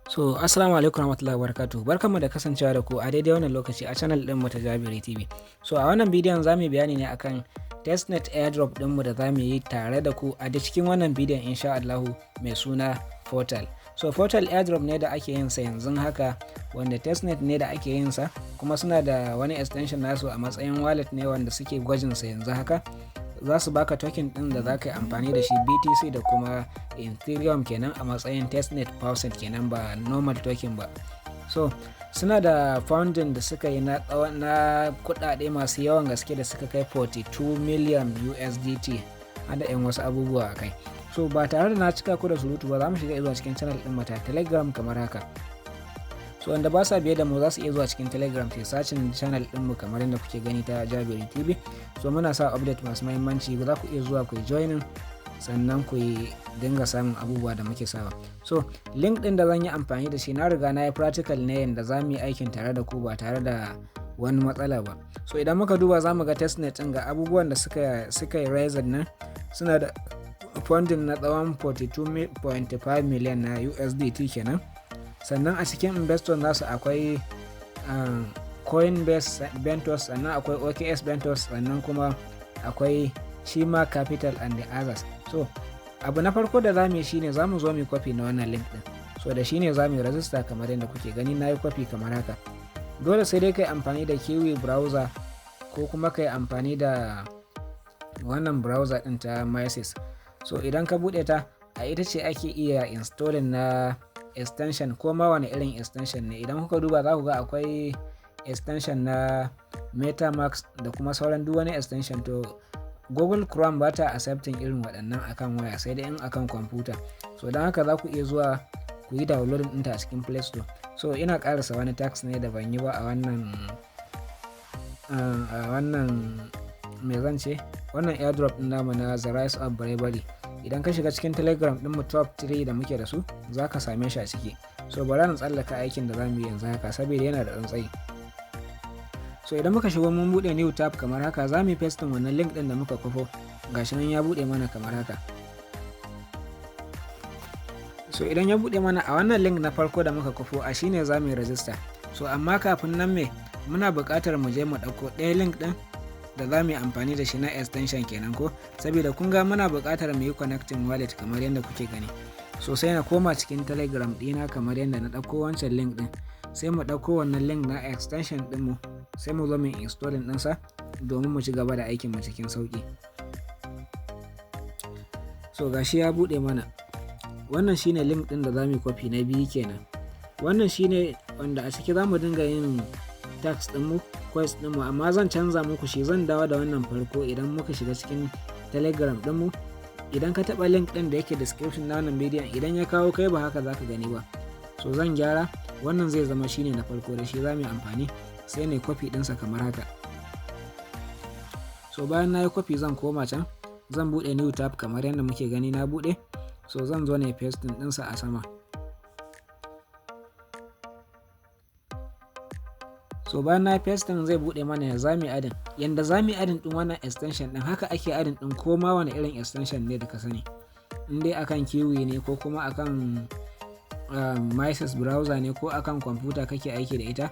So, assalamu alaikum warahmatullahi wabarakatuh. Barkanmu da kasancewa da ku a daidai wannan lokaci a channel ɗin mu ta Jabiri TV. So, a wannan bidiyon za mu yi bayani ne akan testnet airdrop ɗinmu da za mu yi tare da ku a cikin wannan bidiyon insha Allahu mai suna portal. So, portal airdrop ne da ake yin sa yanzu haka, wanda testnet ne da ake yin sa, kuma suna da wani extension nasu a matsayin wallet ne wanda suke gwajin sa yanzu haka. Za su baka token ɗin da za ka yi amfani da shi BTC da kuma Ethereum kenan a matsayin testnet percent kenan, ba normal token ba. So suna da funding da suka yi na kuɗaɗe masu yawan gaske da suka kai 42 million USDT, hada yan wasu abubuwa a kai. So ba tare da na cika ku da surutu ba, za mu shiga zuwa cikin channel ɗin mata Telegram kamar haka. So wanda ba sa biye da mu za su iya zuwa cikin Telegram sai sacin channel ɗinmu kamar yadda kuke gani ta Jabiri TV. So muna sa update masu mahimmanci, za ku iya zuwa ku joinin, sannan ku dinga samun abubuwa da muke sawa. So link ɗin da zan yi amfani da shi na riga na yi practical ne yanda za mu yi aikin tare da ku ba tare da wani matsala ba. So idan muka duba za mu ga testnet ɗin ga abubuwan da suka yi raise nan, suna da funding na tsawon 42.5 million na USDT kenan. Sannan a cikin investor nasu akwai Coinbase Bentos, sannan akwai OKX Bentos, sannan kuma akwai Shima Capital and the others. So abu na farko da zamu yi shine zamu zo mu copy na wannan link din. So da shine zamu yi register kamar yadda kuke gani na yi copy kamar haka. Dole sai dai kai amfani da Kiwi browser ko kuma kai amfani da wannan browser din ta Mises. So idan ka bude ta, a ita ce ake iya installing na extension ko ma wani irin extension ne. Idan kuka duba za ku ga akwai extension na MetaMask da kuma sauran duk wani extension. To Google Chrome ba ta accepting irin waɗannan akan waya, sai dai in akan kwamfuta. So don haka za ku iya zuwa ku yi downloading ɗinta a cikin Play Store. So ina ƙarasa wani tax ne da ban yi ba a wannan me zan ce, wannan airdrop ɗin namu na The Rise of Bravery. Idan ka shiga cikin Telegram ɗin mu top 3 da muke da su, za ka same shi a ciki. So bari na tsallaka aikin da za mu yi yanzu haka saboda yana da tsayi. So idan muka shigo mun buɗe new tab kamar haka, za mu yi pasting wannan link ɗin da muka kwafo. Gashi nan ya buɗe mana kamar haka. So idan ya buɗe mana a wannan link na farko da muka kwafo, a shine za mu yi register. So amma kafin nan muna buƙatar mu je mu ɗauko ɗaya link ɗin da za mu yi amfani da shi na extension kenan ko, saboda kun ga muna buƙatar mu yi connecting wallet kamar yadda kuke gani. So sai na koma cikin Telegram ɗina kamar yadda na ɗauko wancan link ɗin, sai mu ɗauko wannan link na extension ɗinmu, sai mu zo mu installing ɗinsa domin mu ci gaba da aikin mu cikin sauƙi. So gashi ya buɗe mana. Wannan shine link ɗin da za mu yi copy na biyu kenan. Wannan shine wanda a ciki za mu dinga yin tax ɗinmu, quest ɗinmu, amma zan canza muku shi, zan dawo da wannan farko idan muka shiga cikin Telegram ɗinmu. Idan ka taɓa link ɗin da yake description na wannan bidiyon, idan ya kawo kai ba haka za ka gani ba. So zan gyara, wannan zai zama shine na farko da shi za mu yi amfani, sai na yi copy ɗinsa kamar haka. So bayan na yi copy zan koma can, zan buɗe new tab kamar yadda muke gani na buɗe. So zan zo na yi pasting ɗinsa a sama. So bayan na pasting zai bude mana ya zami adin. Yanda zami adin din wannan extension din, haka ake adin din ko ma wani irin extension ne da ka sani. In dai akan Kiwi ne ko kuma akan Mises browser ne ko akan kwamfuta kake aiki da ita,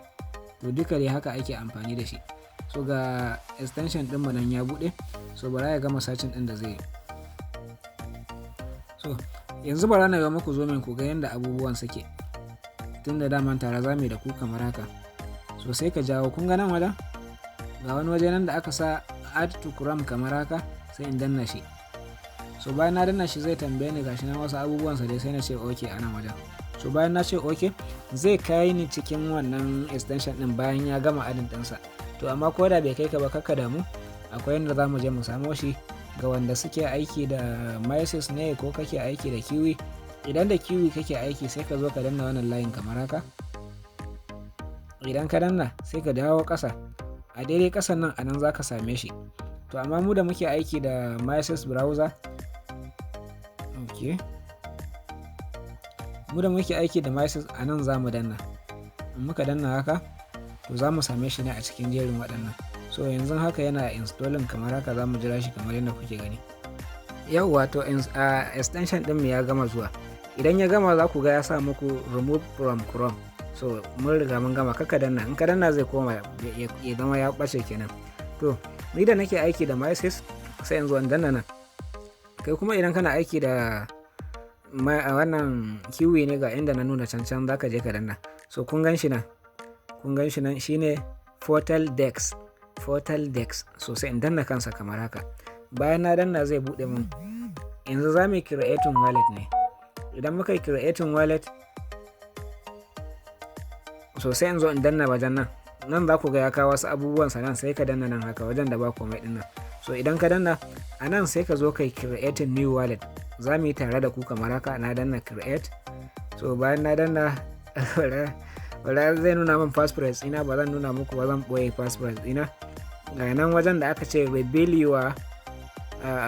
to duka dai haka ake amfani da shi. So ga extension din mu nan ya bude. So bara ya gama searching din da zai yi. So yanzu bara na ga muku zo min ku ga yanda abubuwan suke. Tunda daman tare zamu da ku kamar haka. So sai ka jawo, kun ga nan wajen ga wani waje nan da aka sa add to Chrome kamar haka, sai in danna shi. So bayan na danna shi zai tambaye ni gashi nan wasu abubuwan sa dai, sai na ce okay a nan wajen. So bayan na ce okay, zai kai ni cikin wannan extension din bayan ya gama adin ɗinsa. To amma ko da bai kai ka ba, kakka damu, akwai yanda za mu je mu samo shi ga wanda suke aiki da Mises ne ko kake aiki da Kiwi. Idan da Kiwi kake aiki sai ka zo ka danna wannan layin kamar haka. Idan ka danna sai ka dawo ƙasa, a daidai ƙasan nan anan za ka same shi. To amma mu da muke aiki da Mises browser, mu da muke aiki da Mises anan za mu danna. In muka danna haka, to za mu same shi ne a cikin jerin waɗannan. So yanzu haka yana installing kamar haka, za mu jira shi kamar yadda kuke gani. Yawwa to extension ɗin mu ya gama zuwa. idan ya gama za ku ga ya sa muku remove from Chrome. So mun riga mun gama, kaka danna, in ka danna zai koma ya zama ya ɓace kenan. To ni da nake aiki da MySys sai in zo in danna nan. Kai kuma idan kana aiki da wannan kiwi ne, ga inda na nuna can za ka je ka danna. So kun gan shi nan shine Portal Dex. So sai in danna kansa kamar haka. Bayan na danna zai buɗe mun. Yanzu za mu yi creating wallet ne. Idan muka yi creating wallet, so sai in zo in danna wajen nan za ku ga ya kawo wasu abubuwan sa nan, sai ka danna nan haka wajen da ba komai din nan. So idan ka danna a nan sai ka zo kai creating new wallet. Za mu yi tare da ku kamar haka. Na danna create. So bayan na danna wala zai nuna min passphrase ina, ba zan nuna muku ba, zan boye passphrase ina. Ga nan wajen da aka ce reveal your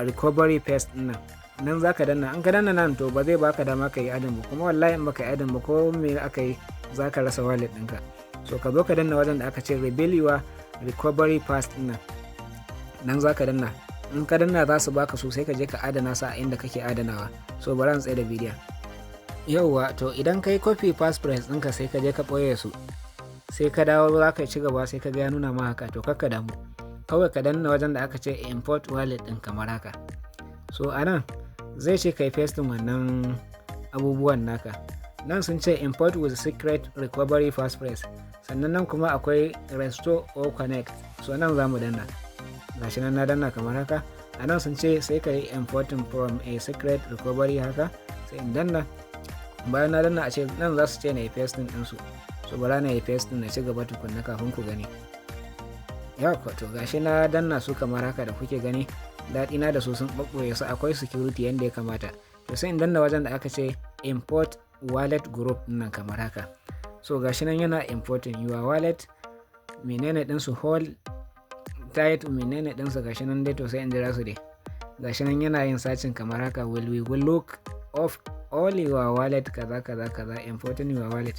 recovery paste din nan za ka danna. An ka danna nan to ba zai baka dama ka yi adin ba, kuma wallahi in baka yi adin ba ko me aka yi za ka rasa wallet ɗinka. So ka zo ka danna wajen da aka ce reveal your recovery paste din nan za ka danna. In ka danna za su baka su, sai ka je ka adana su a inda kake adanawa. So bari in tsaye da bidiyon. Yauwa, to idan ka yi copy passphrase ɗinka sai ka je ka ɓoye su, sai ka dawo za ka ci gaba, sai ka ga ya nuna ma haka, to kakka damu, kawai ka danna wajen da aka ce import wallet ɗin kamar haka. So a nan zai ce kai pasting wannan abubuwan naka. Nan sun ce import with secret recovery passphrase, sannan nan kuma akwai restore or connect. So nan za mu danna, gashi nan na danna kamar haka. A nan sun ce sai ka yi importing from a secret recovery haka, sai in danna. Bayan na danna a ce nan za su ce na yi pasting ɗinsu. So bara na yi pasting na ci gaba tukunna kafin ku gani. Yawwa, to gashi na danna su kamar haka da kuke gani. Daɗina da su sun ɓaɓɓoye su, akwai security yanda ya kamata. To sai in danna wajen da aka ce import wallet group nan kamar haka. So gashi nan yana importing your wallet, menene ɗinsu, hold tight, menene ɗinsu gashi nan dai. To sai in jira su dai. Gashi nan yana yin searching kamar haka. We will look of all your wallet kaza importing your wallet.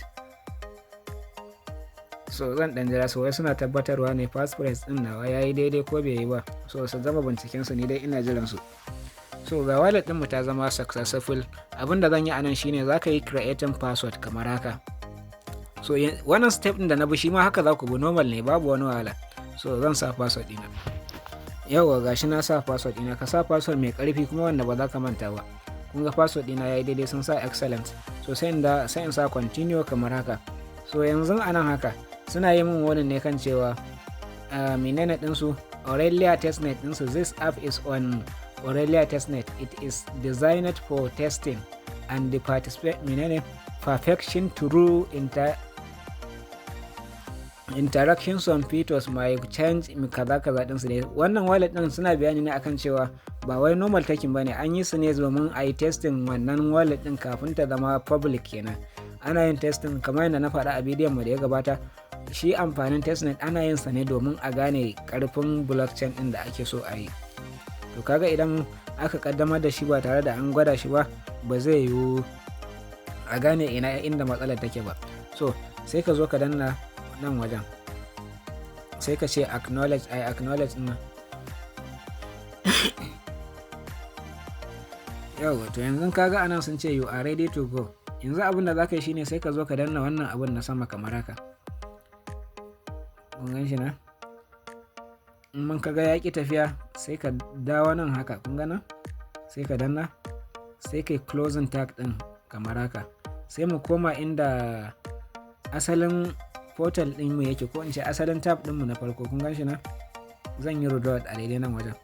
So zan dan jira su, wai suna tabbatarwa ne passphrase din nawa yayi daidai ko bai yi ba. So su gama binciken su, ni dai ina jiran su. So ga wallet din mu ta zama successful. Abinda zan yi anan shine zaka yi creating password kamar haka. So wannan step din da na bi shi ma haka za ku bi, normal ne, babu wani wahala. So zan sa password dina. Yauwa, gashi na sa password dina. Ka sa password mai karfi kuma wanda ba za ka manta ba. Kun ga password dina yayi daidai, sun sa excellent. So sai in sa continue kamar haka. So yanzu anan haka suna yi min wani ne kan cewa menene ɗinsu, Aurelia Testnet ɗinsu. This app is on Aurelia Testnet. It is designed for testing and the perfection through interactions on features may change kaza ɗinsu ne. Wannan wallet ɗin suna bayani ne akan cewa ba wai normal taking bane, an yi su ne domin a yi testing wannan wallet ɗin kafin ta zama public kenan. Ana yin testing kamar yadda na faɗa a bidiyon mu da ya gabata. Shi amfanin testnet ana yin sa ne domin a gane karfin blockchain din da ake so a yi. To kaga idan aka kaddamar da shi ba tare da an gwada shi ba, ba zai yiwu a gane inda matsalar take ba. So sai ka zo ka danna nan wajen, sai ka ce acknowledge. I acknowledge din. Yau, to yanzu kaga anan sun ce you are ready to go. Yanzu abin da za ka yi shine sai ka zo ka danna wannan abin na sama kamar haka. Kun gan shi na? In mun kaga ya ƙi tafiya sai ka dawo nan haka. Kun gana? Sai ka danna, sai kai closing tag ɗin kamar haka. Sai mu koma inda asalin portal ɗinmu yake, ko in ce asalin tab ɗinmu na farko. Kun gan shi na? Zan yi reload a daidai nan wajen.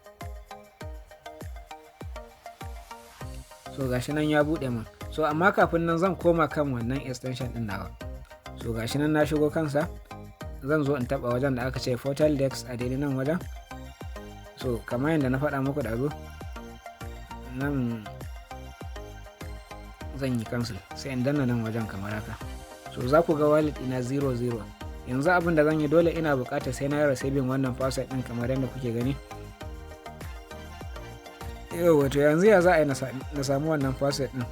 So gashi nan ya buɗe min. So amma kafin nan zan koma kan wannan extension ɗin nawa. So gashi nan na shigo kansa. Zan zo in taba wajen da aka ce Portal Dex a daidai nan wajen. So kamar yadda na faɗa muku da zo, nan zan yi cancel, sai in danna nan wajen kamar haka. So za ku ga wallet ina 00. Yanzu abin da zan yi, dole ina buƙatar sai na yi receiving wannan password ɗin kamar yadda kuke gani. Wato yanzu ya za a yi na samu wannan password ɗin.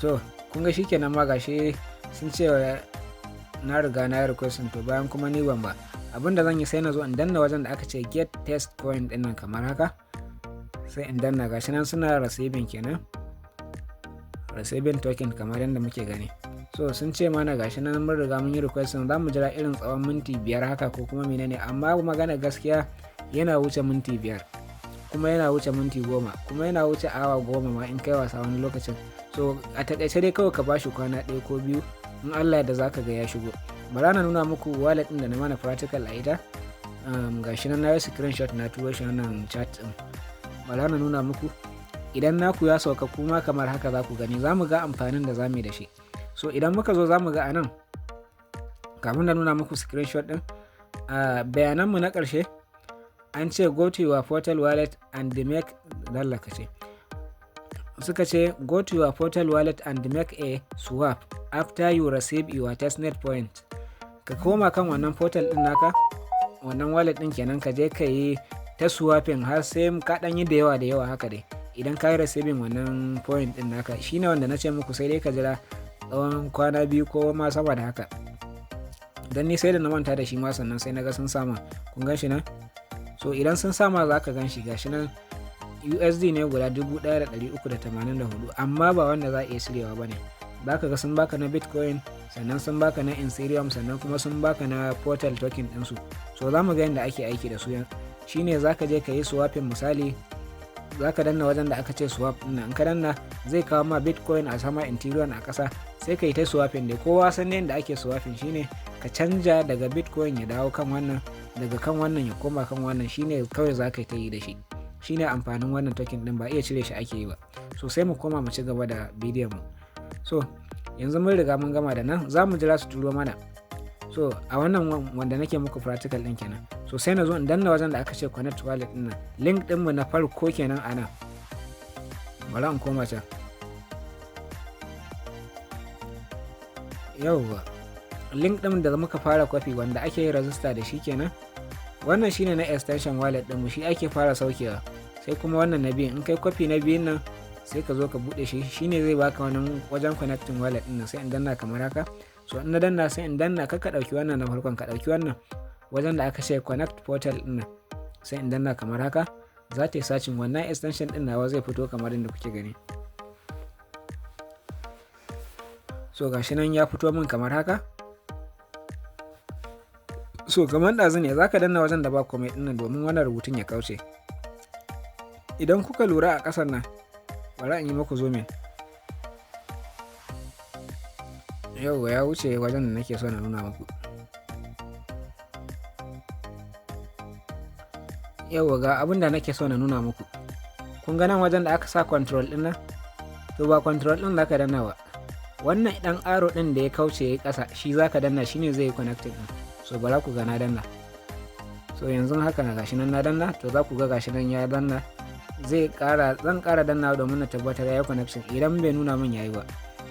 To kun ga shikenan ma gashi sun ce na riga na yi requesting. To bayan kuma ni ban ba, abinda zan yi sai na zo in danna wajen da aka ce get test coin din nan kamar haka. Sai in danna, gashi nan suna receiving kenan, receiving token kamar yadda muke gani. So sun ce mana gashi nan mun riga mun yi requesting, za mu jira irin tsawon minti 5 haka ko kuma menene, amma magana gaskiya yana wuce minti 5 kuma yana wuce minti 10 kuma yana wuce awa 10 ma in kai wasa wani lokacin. So a takaice dai kawai ka bashi kwana 1 ko 2 in Allah da zaka ga ya shigo. Bara na nuna muku wallet din da na mana practical a ita. Gashi nan na yi screenshot na turo shi wannan chat din. Bara na nuna muku idan naku ya sauka kuma kamar haka za ku gani, za mu ga amfanin da za mu yi da shi. So idan muka zo za mu ga anan kafin da nuna muku screenshot din bayananmu na ƙarshe an ce go to your portal wallet and make suka ce go to your portal wallet and make a swap after you receive your testnet point. Ka koma kan wannan portal din naka, wannan wallet din kenan, ka je ka yi ta swapping har sai ka dan yi da yawa haka dai. Idan ka yi receiving wannan point din naka shine wanda na ce muku sai dai ka jira tsawon kwana 2 ko ma sama da haka. Dan ni sai da na manta da shi ma sannan sai na ga sun sama, kun gan shi nan. So idan sun sama za ka gan shi gashi nan USD ne guda 1384, amma ba wanda za a iya sirewa ba ne. Za ka ga sun baka na Bitcoin, sannan sun baka na Ethereum, sannan kuma sun baka na portal token ɗinsu. So za mu ga yadda ake aiki da su. Shine za ka je ka yi swapping, misali za ka danna wajen da aka ce swap ɗin, in ka danna zai kawo ma Bitcoin a sama, Ethereum a ƙasa, sai ka yi ta swapping dai. Kowa san yadda ake swapping shine ka canja daga Bitcoin ya dawo kan wannan, daga kan wannan ya koma kan wannan, shine kawai za ka yi ta yi da shi. Shine amfanin wannan token din, ba iya cire shi ake yi ba. So sai mu koma mu ci gaba da bidiyon mu. So yanzu mun riga mun gama da nan, za mu jira su turo mana. So a wannan wanda nake muku practical din kenan. So sai na zo in danna wajen da aka ce connect wallet din nan, link din mu na farko kenan a nan. Bari in koma can. Yauwa link din da muka fara copy wanda ake yi register da shi kenan. Wannan shine na extension wallet din mu, shi ake fara saukewa. Sai kuma wannan na biyun, in kai copy na biyun nan sai ka zo ka bude shi, shine zai baka wannan wajen connecting wallet din nan. Sai in danna kamar haka. So in na danna sai in danna, ka dauki wannan na farkon, ka dauki wannan wajen da aka ce connect portal din nan. Sai in danna kamar haka, za ta yi searching wannan extension din nawa zai fito kamar inda kuke gani. So gashi nan ya fito min kamar haka. So kamar ɗazu ne za ka danna wajen da ba komai ɗinnan domin wannan rubutun ya kauce. Idan kuka lura a ƙasar nan, bari in yi muku zoom in. Yauwa ya wuce wajen da nake so na nuna muku. Yauwa ga abin da nake so na nuna muku. Kun ga nan wajen da aka sa control ɗin nan? To ba control ɗin za ka danna ba. Wannan ɗan arrow ɗin da ya kauce ya yi ƙasa, shi za ka danna, shine zai yi connecting ɗin. So bara ku ga na danna. So yanzu haka na gashi nan na danna, to za ku ga gashi nan ya danna. Zan ƙara danna domin na tabbatar ya yi connection idan bai nuna min yayi ba.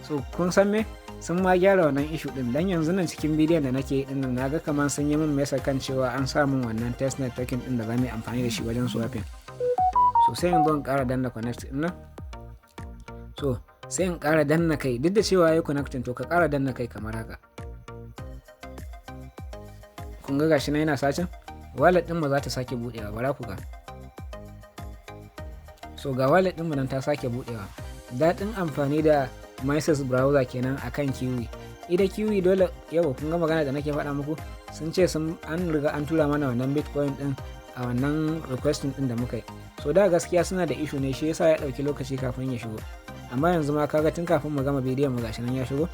So kun san me? Sun ma gyara wannan issue din, dan yanzu nan cikin bidiyon da nake din nan naga kaman sun yi min mesa kan cewa an sa min wannan testnet token din da za mu yi amfani da shi wajen swapping. So sai yanzu in ƙara danna connect din nan. So sai in ƙara danna kai, duk da cewa yayi connecting, to ka ƙara danna kai kamar haka. Kun ga gashi nan yana sacin, wallet din mu za ta sake budewa, bara ku ga. So ga wallet din mu nan ta sake budewa. Daɗin amfani da Mises browser kenan akan Kiwi. Ida Kiwi dole yau kun ga magana da nake faɗa muku, sun ce an riga an tura mana wannan Bitcoin din a wannan requesting din da muka yi. So da gaskiya suna da issue ne, shi yasa ya ɗauki lokaci kafin ya shigo. Amma yanzu ma kaga tun kafin mu gama bidiyon mu gashi nan ya shigo.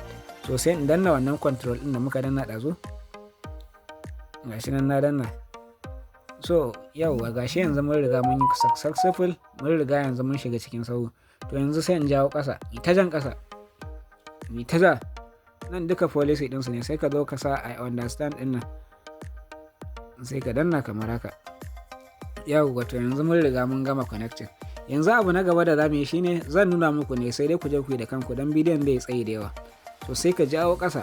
So sai in danna wannan control din da muka danna ɗazu. Gashi nan na danna. So yauwa gashi yanzu mun riga mun yi successful, mun riga yanzu mun shiga cikin sauyi. To yanzu sai in jawo ƙasa, ita jan ƙasa, ita ja nan duka policy ɗinsu ne. Sai ka zo ka sa I understand ɗin nan, sai ka danna kamar haka. Yauwa to yanzu mun riga mun gama connecting. Yanzu abu na gaba da zamu yi shine zan nuna muku ne, sai dai ku je ku yi da kanku dan bidiyon bai tsayi da yawa. So sai ka jawo ƙasa.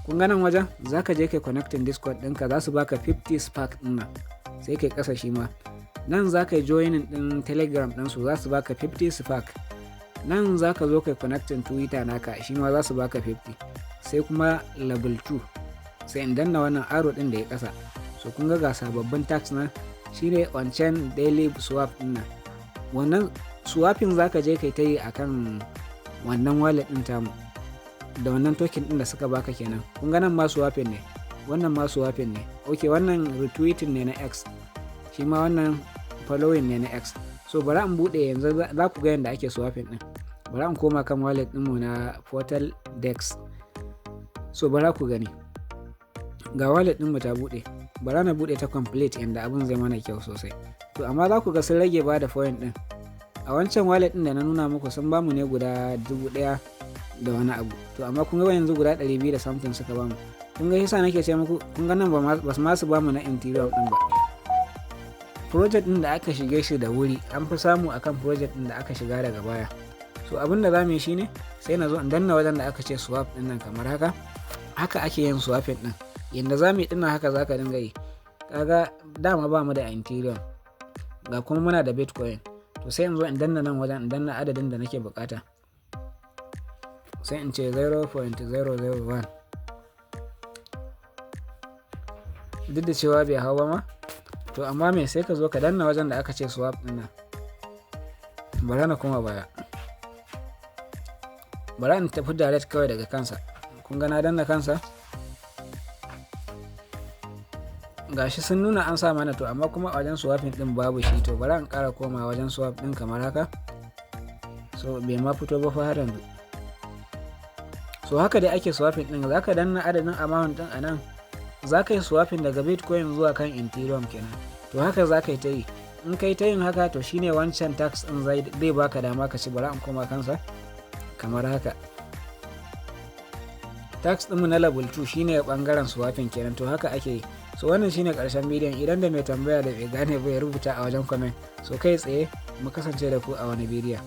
Kun ga nan wajen za ka je kai connecting Discord ɗinka, za su baka 50 spark ɗin nan. Sai kai ƙasa shi ma. Nan za ka yi joining ɗin Telegram ɗinsu, za su baka 50 spark. Nan za ka zo kai connecting Twitter naka, shi ma za su baka 50. Sai kuma level 2. Sai in danna wannan arrow ɗin da ya ƙasa. So kun ga sababbin tax na shine on chain daily swap ɗin nan. Wannan swapping za ka je kai ta yi akan wannan wallet din tamu da wannan token din da suka baka kenan. Kun ga nan ma swapping ne, wannan ma swapping ne. Okay, wannan retweeting ne na X, shi ma wannan following ne na X. So bari in bude yanzu za ku ga yanda ake swapping din. Bari in koma kan wallet ɗinmu na Portal Dex. So bari ku gani ga wallet ɗinmu ta bude, bari na bude ta complete yanda abin zai mana kyau sosai. To amma za ku ga sun rage ba da point din. A wancan wallet ɗin da na nuna muku sun bamu ne guda 1000 da wani abu, to amma kun ga yanzu guda 200 da something suka bamu. Kun ga yasa nake ce muku, kun ga nan ba ma su bamu na Ethereum din ba. Project din da aka shige shi da wuri an fi samu akan project din da aka shiga daga baya. So abin da za mu yi shine sai na zo in danna wajen da aka ce swap din nan kamar haka. Haka ake yin swapping din. Yanda za mu yi dinnan haka za ka dinga yi. Kaga dama ba mu da Ethereum, ga kuma muna da Bitcoin. To sai in zo in danna nan wajen, in danna adadin da nake bukata. Sai in ce 0.001. Duk da cewa bai hau ba ma, to amma me sai ka zo ka danna wajen da aka ce swap din nan. Bari na kuma baya, bari in tafi direct kawai daga kansa. Kun ga na danna kansa, gashi sun nuna an sa mana, to amma kuma a wajen swapping din babu shi. To bari in ƙara koma wajen swap din kamar haka. So bai ma fito ba fa har yanzu. So haka dai ake swapping din. Za ka danna adadin amount din a nan, za ka yi swapping daga Bitcoin zuwa kan Ethereum kenan. To haka za ka yi ta yi. In ka yi ta yin haka, to shine wancan tax din zai baka dama ka ci. Bari in koma kansa kamar haka. Tax ɗinmu na level 2 shine bangaren swapping kenan. To haka ake yi. So wannan shine karshen bidiyon. Idan da mai tambaya da bai gane ba ya rubuta a wajen comment. So kai tsaye mu kasance da ku a wani bidiyon.